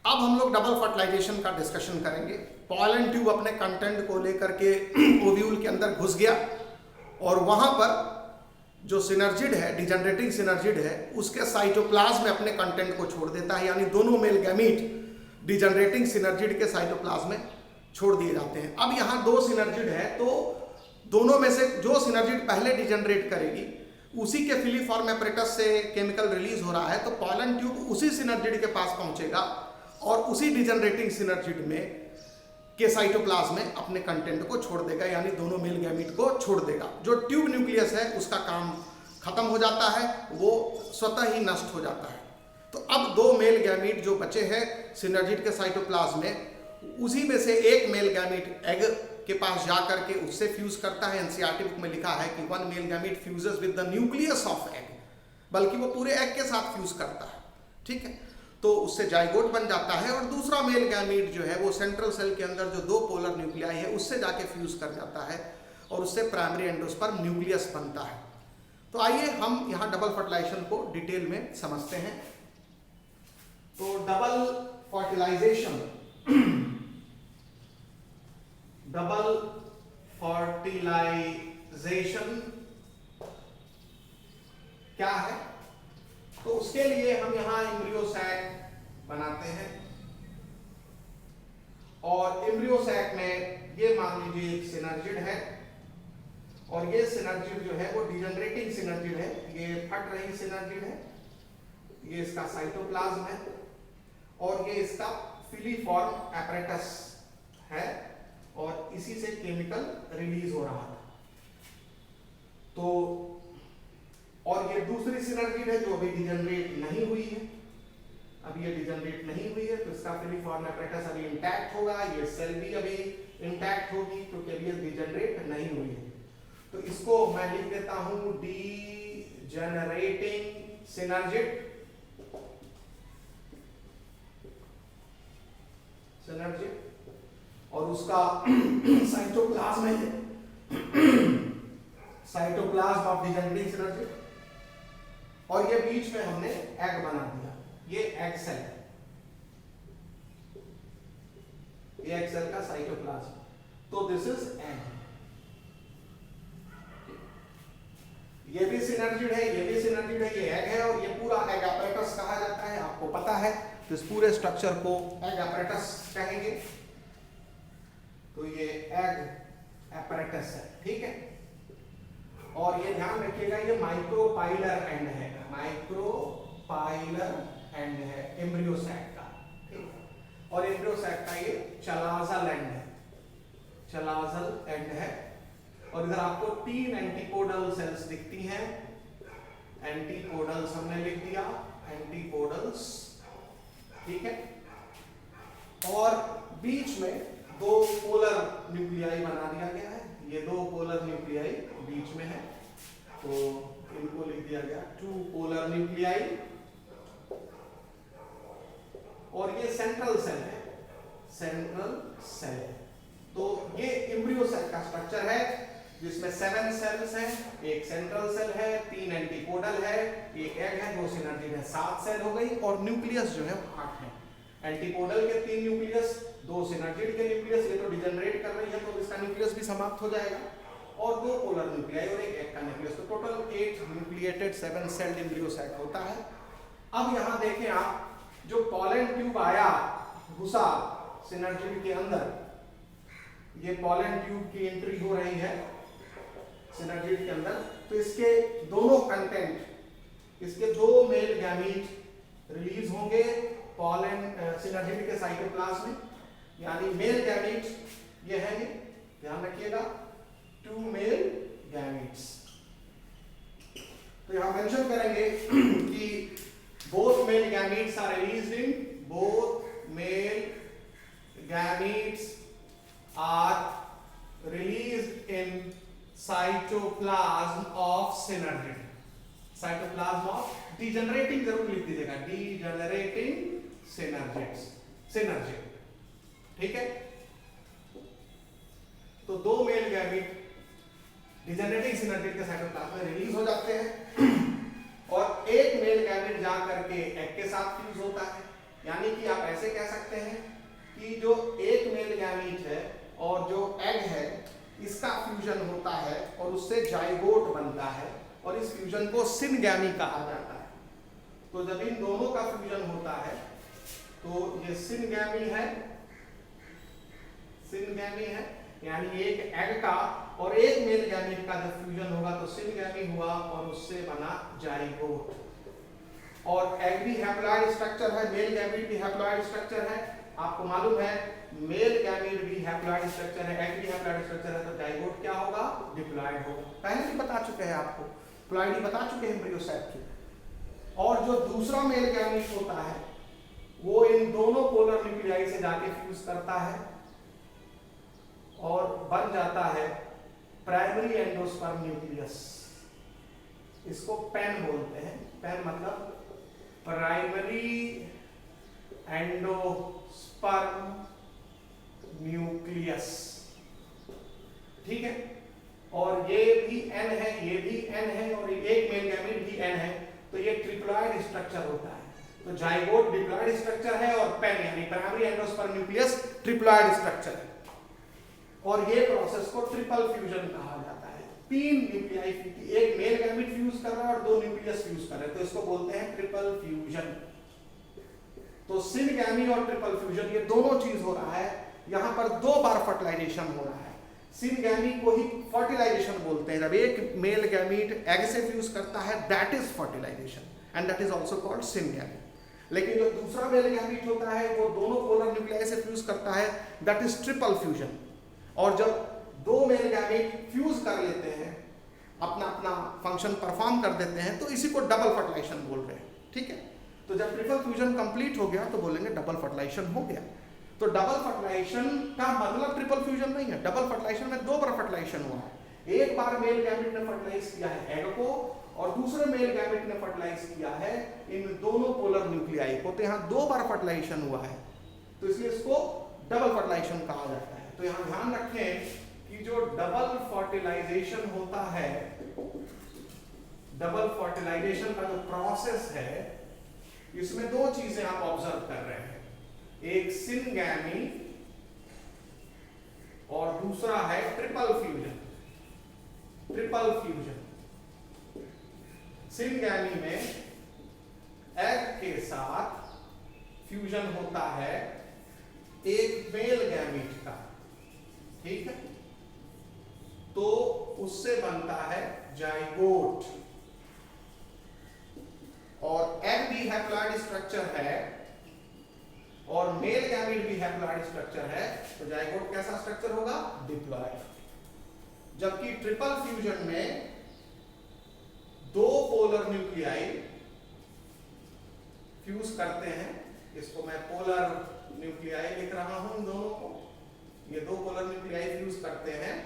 अब हम लोग डबल फर्टिलाइजेशन का डिस्कशन करेंगे। पॉलन ट्यूब अपने कंटेंट को लेकर के ओव्यूल के अंदर घुस गया और वहां पर जो सिनर्जिड है, डिजनरेटिंग सिनर्जिड है, उसके साइटोप्लाज्म में अपने कंटेंट को छोड़ देता है, यानी दोनों मेल गैमीट डिजनरेटिंग सिनर्जिड के साइटोप्लाज्म में छोड़ दिए जाते हैं। अब यहाँ दो सिनर्जिड है तो दोनों में से जो सिनर्जिड पहले डिजनरेट करेगी उसी के फिलीफॉर्म एपरेटस से केमिकल रिलीज हो रहा है, तो पॉलन ट्यूब उसी सिनर्जिड के पास पहुंचेगा और उसी डिजनरेटिंग सिनर्जिड में के साइटोप्लाज्म में अपने कंटेंट को छोड़ देगा, यानी दोनों मेल गैमीट को छोड़ देगा। जो ट्यूब न्यूक्लियस है उसका काम खत्म हो जाता है, वो स्वतः ही नष्ट हो जाता है। तो अब दो मेल गैमीट जो बचे हैं सिनर्जिड के साइटोप्लाज्म में, उसी में से एक मेल गैमीट एग के पास जा करके उससे फ्यूज करता है। एनसीईआरटी बुक में लिखा है कि one male gamete fuses with the nucleus of egg, बल्कि वो पूरे एग के साथ फ्यूज करता है, ठीक है। तो उससे जाइगोट बन जाता है और दूसरा मेल गैमीट जो है वो सेंट्रल सेल के अंदर जो दो पोलर न्यूक्लियाई है उससे जाके फ्यूज कर जाता है और उससे प्राइमरी एंडोस्पर्म न्यूक्लियस बनता है। तो आइए हम यहाँ डबल फर्टिलाइजेशन को डिटेल में समझते हैं। तो डबल फर्टिलाइजेशन क्या है? तो उसके लिए हम यहां एम्ब्रियो सैक बनाते हैं और एम्ब्रियो सैक में ये मान लीजिए एक सिनर्जिड है और ये सिनर्जिड जो है वो डिजनरेटिंग सिनर्जिड है, ये फट रही सिनर्जिड है, ये इसका साइटोप्लाज्म है और ये इसका फिलीफॉर्म एपरेटस है और इसी से केमिकल रिलीज हो रहा था। तो और ये दूसरी सिनर्जिड है जो अभी डिजनरेट नहीं हुई है, अभी ये डिजनरेट नहीं हुई है, तो इसका फिलीफॉर्म एपरेटस अभी इंटैक्ट होगा, ये सेल भी अभी इंटैक्ट होगी क्योंकि अभी ये डिजनरेट नहीं हुई है। तो इसको मैं लिख देता हूं डिजनरेटिंग सिनर्जिड, और उसका साइटोप्लाज्म है, साइटोप्लाज्म ऑफ डिजनरेटिंग सिनर्जिड, और ये बीच में हमने एग बना दिया, ये एग सेल है, ये एग सेल का साइटोप्लाज्म। तो दिस इज एग, ये भी सिनर्जिड है, ये भी सिनर्जिड है, ये एग है और ये पूरा एग एपरेटस कहा जाता है, आपको पता है। तो इस पूरे स्ट्रक्चर को एग एपरेटस कहेंगे। तो ये एग एपरेटस है, ठीक है। और ये ध्यान रखिएगा ये माइक्रोपाइलर एंड है, माइक्रोपाइलर एंड है एम्ब्रियो सैक का, ठीक है। और एम्ब्रियो सैक का ये चलाजल एंड है, चलाजल एंड है। और इधर आपको 3 एंटीपोडल सेल्स दिखती हैं, एंटीपोडल्स हमने लिख दिया, एंटीपोडल्स, ठीक है। और बीच में दो पोलर न्यूक्लियाई बना दिया गया है, ये दो पोलर न्यूक्लियाई बीच में है, तो इनको लिख दिया गया 2 पोलर न्यूक्लियाई। और ये सेंट्रल सेल है, सेंट्रल सेल। तो ये एम्ब्रियो सेल का स्ट्रक्चर है जिसमें 7 सेल्स हैं, एक सेंट्रल सेल है, 3 एंटीपोडल है, एक एग है, 2 सिनर्जिड है, 7 सेल हो गई। और न्यूक्लियस जो है 8 है, एंटीपोडल के 3 न्यूक्लियस, 2 सिनर्जिड के न्यूक्लियस, ये तो डिजनरेट कर रही है तो इसका न्यूक्लियस भी समाप्त हो जाएगा, और 2 पोलर न्यूक्लियाई और एक एग का न्यूक्लियस। तो total 8 nucleated 7 celled embryo sac होता है। अब यहां देखें आप, जो पॉलन ट्यूब आया, घुसा सिनर्जिड के अंदर, ये पॉलन ट्यूब की एंट्री हो रही है सिनर्जिड के अंदर, तो इसके दोनों कंटेंट, इसके 2 मेल गैमीट रिलीज होंगे पॉलन सिनर्जिड के साइटोप्लाज्म में, यानी मेल गैमीट ये है, ये ध्यान रखिएगा 2 मेल गैमीट्स। तो यहां मेंशन करेंगे कि both male gametes are released in, both male gametes are released in cytoplasm of synergid, cytoplasm of degenerating जरूर लिख दीजिएगा, डिजनरेटिंग सिनर्जिड, ठीक है। तो 2 मेल गैमीट डिजनरेटिंग सिनर्जिड के साइटोप्लाज्म में रिलीज हो जाते हैं और एक मेल गैमीट जा करके एग के साथ फ्यूज होता है, यानी कि आप ऐसे कह सकते जो एक मेल गैमीट है और जो एग है इसका फ्यूजन होता है और उससे जाइगोट बनता है और इस फ्यूजन को सिनगैमी कहा जाता है। तो जब इन दोनों का फ्यूजन होता है तो ये सिनगैमी है, यानी एक एग का और एक मेल गैमीट का जब फ्यूजन होगा तो सिनगैमी हुआ और उससे बना जाइगोट। और एग भी हैप्लॉइड स्ट्रक्चर है, मेल गैमीट भी हैप्लॉइड स्ट्रक्चर है। आपको मालूम है मेल गैमीट भी हैप्लॉइड स्ट्रक्चर है, एग भी हैप्लॉइड स्ट्रक्चर है, तो जाइगोट क्या होगा? डिप्लॉइड होगा। पहले भी बता चुके हैं आपको, प्लॉइडी बता चुके हैं एम्ब्रियोसाइट की। और जो दूसरा मेल गैमीट होता है वो इन दोनों पोलर न्यूक्लियाई से जाके फ्यूज करता है और बन जाता है प्राइमरी एंडोस्पर्म न्यूक्लियस। इसको पेन बोलते हैं। पेन मतलब प्राइमरी एंडोस्पर्म न्यूक्लियस, ठीक है। और ये भी एन है, ये भी एन है और एक मेल गैमीट भी एन है, तो ये ट्रिप्लॉइड स्ट्रक्चर होता है। तो जाइगोट डिप्लॉइड स्ट्रक्चर है और पेन यानी primary endosperm nucleus triploid structure है। और ये प्रोसेस को ट्रिपल फ्यूजन कहा जाता है। तीन न्यूक्लियाई, एक मेल गैमीट फ्यूज कर रहा है और दो न्यूक्लियस फ्यूज कर रहे हैं, तो इसको बोलते हैं ट्रिपल फ्यूजन। तो सिनगैमी और ट्रिपल फ्यूजन ये दोनों चीज हो रहा है। यहां पर दो बार फर्टिलाइजेशन हो रहा है। सिनगैमी को ही फर्टिलाइजेशन बोलते हैं। जब एक मेल गैमीट एग से फ्यूज करता है that is fertilization and that is also called syngamy. लेकिन जो दूसरा मेल गैमीट होता है वो दोनों पोलर न्यूक्लियाई से फ्यूज करता है, दैट इज ट्रिपल फ्यूजन। और जब दो मेल गैमीट फ्यूज कर लेते हैं, अपना अपना फंक्शन परफॉर्म कर देते हैं, तो इसी को डबल फर्टिलाइजेशन बोल रहे हैं, ठीक है। तो जब ट्रिपल फ्यूजन कंप्लीट हो गया तो बोलेंगे डबल फर्टिलाइजेशन हो गया। तो डबल फर्टिलाइजेशन का मतलब ट्रिपल फ्यूजन नहीं है। डबल फर्टिलाइजेशन में दो बार फर्टिलाइजेशन हुआ है। एक बार मेल गैमीट ने फर्टिलाइज किया है एग को और दूसरे मेल गैमीट ने फर्टिलाइज किया है इन दोनों पोलर न्यूक्लियाई को। तो यहाँ दो बार फर्टिलाइजेशन हुआ है, तो इसलिए इसको डबल फर्टिलाइजेशन कहा जाता है। तो यहाँ ध्यान रखें कि जो डबल फर्टिलाइजेशन होता है, डबल फर्टिलाइजेशन का जो प्रोसेस है, इसमें दो चीजें आप ऑब्जर्व कर रहे हैं। एक सिनगैमी और दूसरा है triple fusion. Triple fusion syngamy में एग के साथ फ्यूजन होता है एक मेल गैमीट का, ठीक है। तो उससे बनता है जाइगोट। और एग भी हैप्लॉइड स्ट्रक्चर है और मेल गैमीट भी हैप्लॉइड स्ट्रक्चर है, तो जाइगोट कैसा स्ट्रक्चर होगा? डिप्लॉइड। जबकि ट्रिपल फ्यूजन में दो पोलर न्यूक्लियाई फ्यूज करते हैं। इसको मैं पोलर न्यूक्लियाई लिख रहा हूं, दोनों को। ये दो पोलर न्यूक्लियाई फ्यूज करते हैं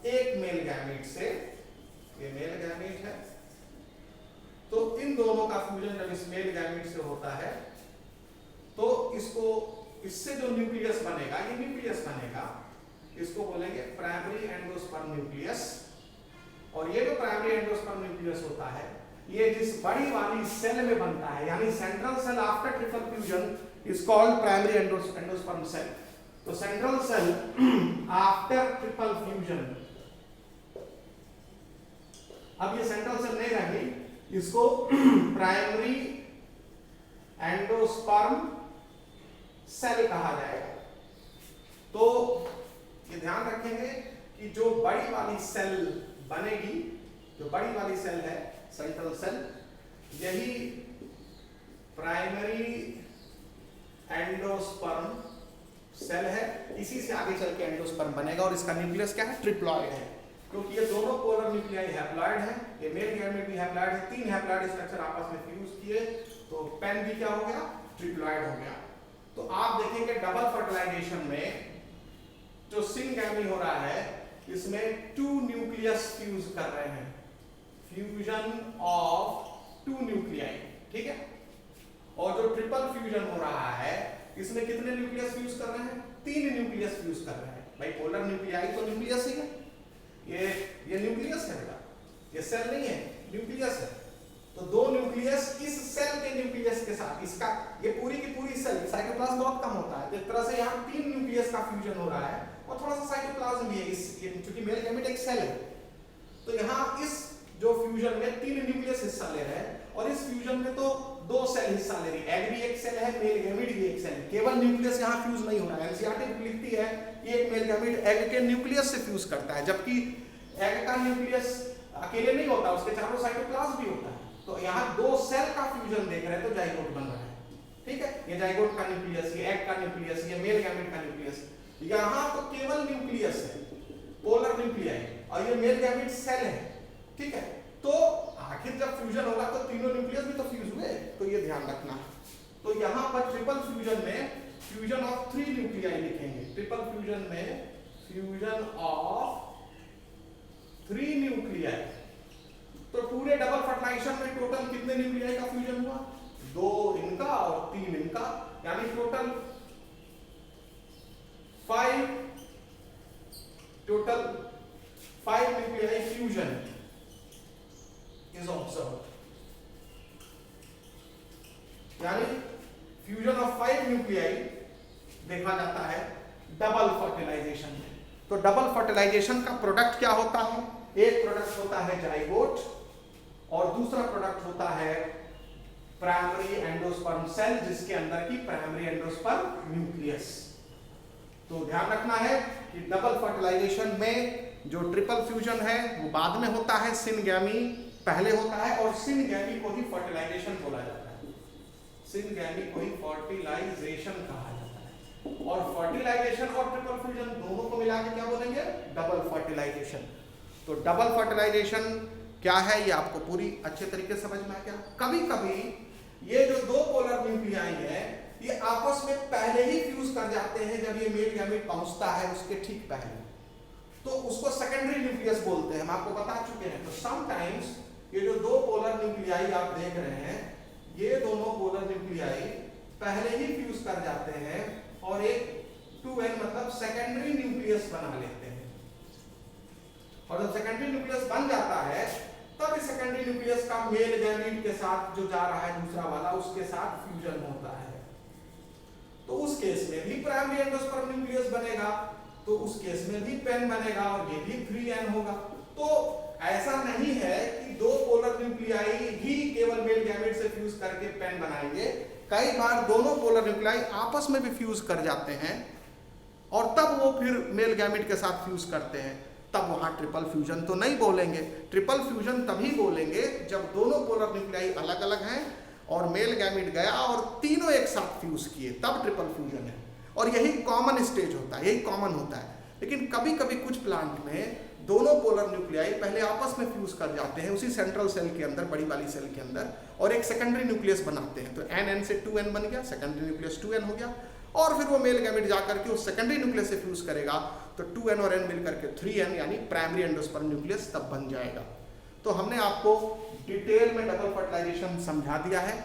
एक मेल गैमीट से, ये मेल गैमीट है। तो इन दोनों का फ्यूजन जब इस मेल गैमीट से होता है तो इससे जो न्यूक्लियस बनेगा, ये न्यूक्लियस बनेगा, इसको बोलेंगे प्राइमरी एंडोस्पर्म न्यूक्लियस। और ये जो प्राइमरी एंडोस्पर्म न्यूक्लियस होता है, ये जिस बड़ी वाली सेल में बनता है, यानी central cell after triple fusion is called primary endosperm cell. तो central cell after triple fusion, अब ये सेंट्रल सेल नहीं रही, इसको प्राइमरी एंडोस्पर्म सेल कहा जाएगा। तो ये ध्यान रखेंगे कि जो बड़ी वाली सेल बनेगी, जो बड़ी वाली सेल है सेंट्रल सेल, यही प्राइमरी एंडोस्पर्म सेल है। इसी से आगे चल के एंडोस्पर्म बनेगा और इसका न्यूक्लियस क्या है? ट्रिप्लॉइड है, क्योंकि ये दोनों पोलर न्यूक्लियाई हैप्लॉइड है। ये मेल गैमीट भी हैप्लॉइड है। तीन हैप्लॉइड स्ट्रक्चर आपस में फ्यूज किए तो पेन भी क्या हो गया? ट्रिप्लॉइड हो गया। तो आप देखेंगे डबल फर्टिलाइजेशन में जो सिनगैमी हो रहा है, इसमें टू न्यूक्लियस फ्यूज कर रहे हैं, फ्यूजन ऑफ टू न्यूक्लियाई, ठीक है। और जो ट्रिपल फ्यूजन हो रहा है, इसमें कितने न्यूक्लियस फ्यूज कर रहे हैं? तीन न्यूक्लियस फ्यूज कर रहे हैं। भाई पोलर न्यूक्लियाई तो न्यूक्लियस ही है, ये न्यूक्लियस है बेटा, ये सेल नहीं है, न्यूक्लियस है। तो दो न्यूक्लियस इस सेल के न्यूक्लियस के साथ, इसका ये पूरी की पूरी सेल साइटोप्लाज्म बहुत कम होता है। इस तरह से यहाँ 3 न्यूक्लियस का फ्यूजन हो रहा है और थोड़ा सा साइटोप्लाज्म भी है क्योंकि मेल गैमेट एक सेल है। तो यहाँ इस जो फ्यूजन में 3 न्यूक्लियस हिस्सा ले रहे हैं और इस फ्यूजन में तो 2 सेल हिस्सा ले रही है। एग भी एक सेल है, मेल गैमेट भी एक सेल है। केवल न्यूक्लियस यहाँ फ्यूज नहीं हो रहा है। एनसीईआरटी लिखती है कि एक मेल गैमेट एग के न्यूक्लियस से फ्यूज करता है, जबकि एग का न्यूक्लियस अकेले नहीं होता, उसके चारों साइटोप्लाज्म भी होता है। तो यहाँ 2 सेल का फ्यूजन देख रहे हैं तो जाइगोट बन रहा है। ठीक है, ये जाइगोट का न्यूक्लियस, ये एग का न्यूक्लियस, ये मेल गैमेट का न्यूक्लियस। यहाँ तो केवल न्यूक्लियस है, पोलर न्यूक्लियाई, और ये मेल गैमेट सेल है। ठीक है, तो आखिर जब फ्यूजन होगा तो तीनों न्यूक्लियस भी तो फ्यूज हुए, तो ये ध्यान रखना। तो यहाँ पर ट्रिपल फ्यूजन में फ्यूजन ऑफ 3 न्यूक्लियाई लिखेंगे। ट्रिपल फ्यूजन में फ्यूजन ऑफ 3 न्यूक्लियाई। तो पूरे डबल फर्टिलाइजेशन में टोटल कितने न्यूक्लियाई का फ्यूजन हुआ? 2 इनका और 3 इनका, यानी total 5 nuclei fusion is observed. यानी फ्यूजन ऑफ 5 न्यूक्लियाई देखा जाता है डबल फर्टिलाइजेशन में। तो डबल फर्टिलाइजेशन का प्रोडक्ट क्या होता है? एक प्रोडक्ट होता है जाइगोट और दूसरा प्रोडक्ट होता है प्राइमरी एंडोस्पर्म सेल, जिसके अंदर की प्राइमरी एंडोस्पर्म न्यूक्लियस। तो ध्यान रखना है कि डबल फर्टिलाइजेशन में जो ट्रिपल फ्यूजन है वो बाद में होता है, सिनगैमी पहले होता है, और सिनगैमी को ही फर्टिलाइजेशन बोला जाता है। सिनगैमी को ही फर्टिलाइजेशन कहा जाता है। और फर्टिलाइजेशन और ट्रिपल फ्यूजन दोनों को मिला के क्या बोलेंगे? Double fertilization. तो डबल फर्टिलाइजेशन क्या है ये आपको पूरी अच्छे तरीके से समझ में आ गया। कभी कभी ये जो 2 पोलर न्यूक्लियाई है ये आपस में पहले ही फ्यूज कर जाते हैं। जब ये मेल गैमेट पहुंचता है उसके ठीक पहले, तो उसको सेकेंडरी न्यूक्लियस बोलते हैं, हम आपको बता चुके हैं। तो समटाइम्स ये जो 2 पोलर न्यूक्लियाई आप देख रहे हैं, ये दोनों पोलर न्यूक्लियाई पहले ही फ्यूज कर जाते हैं और एक 2n मतलब सेकेंडरी न्यूक्लियस बना लेते हैं। और जब सेकेंडरी न्यूक्लियस बन जाता है तब इस सेकेंडरी न्यूक्लियस का मेल गैमेट के साथ जो जा रहा है दूसरा वाला, उसके साथ फ्यूजन होता है। तो उस केस में भी प्राइमरी एंडोस्पर्म न्यूक्लियस बनेगा, तो उस केस में भी पेन बनेगा और ये भी 3n होगा। तो ऐसा नहीं है कि 2 पोलर न्यूक्लियाई ही केवल मेल गैमेट से फ्यूज करके पेन बनाएंगे। कई बार दोनों पोलर न्यूक्लियाई आपस में भी फ्यूज कर जाते हैं और तब वो फिर मेल गैमेट के साथ फ्यूज करते हैं, तब वहां ट्रिपल फ्यूजन तो नहीं बोलेंगे। ट्रिपल फ्यूजन तभी बोलेंगे जब दोनों पोलर न्यूक्लियाई अलग अलग हैं और मेल गैमेट गया और तीनों एक साथ फ्यूज किए, तब ट्रिपल फ्यूजन है। और यही कॉमन स्टेज होता है, यही कॉमन होता है। लेकिन कभी कभी कुछ प्लांट में दोनों पोलर न्यूक्लियाई पहले आपस में फ्यूज कर जाते हैं उसी सेंट्रल सेल के अंदर, बड़ी वाली सेल के अंदर, और एक सेकेंडरी न्यूक्लियस बनाते हैं। तो n से 2n बन गया, सेकेंडरी न्यूक्लियस 2n हो गया, और फिर वो मेल गैमेट जाकर के उस सेकेंडरी न्यूक्लियस से फ्यूज करेगा, तो 2n और n मिलकर के 3n यानी प्राइमरी एंडोस्पर्म न्यूक्लियस तब बन जाएगा। तो हमने आपको डिटेल में डबल फर्टिलाइजेशन समझा दिया है।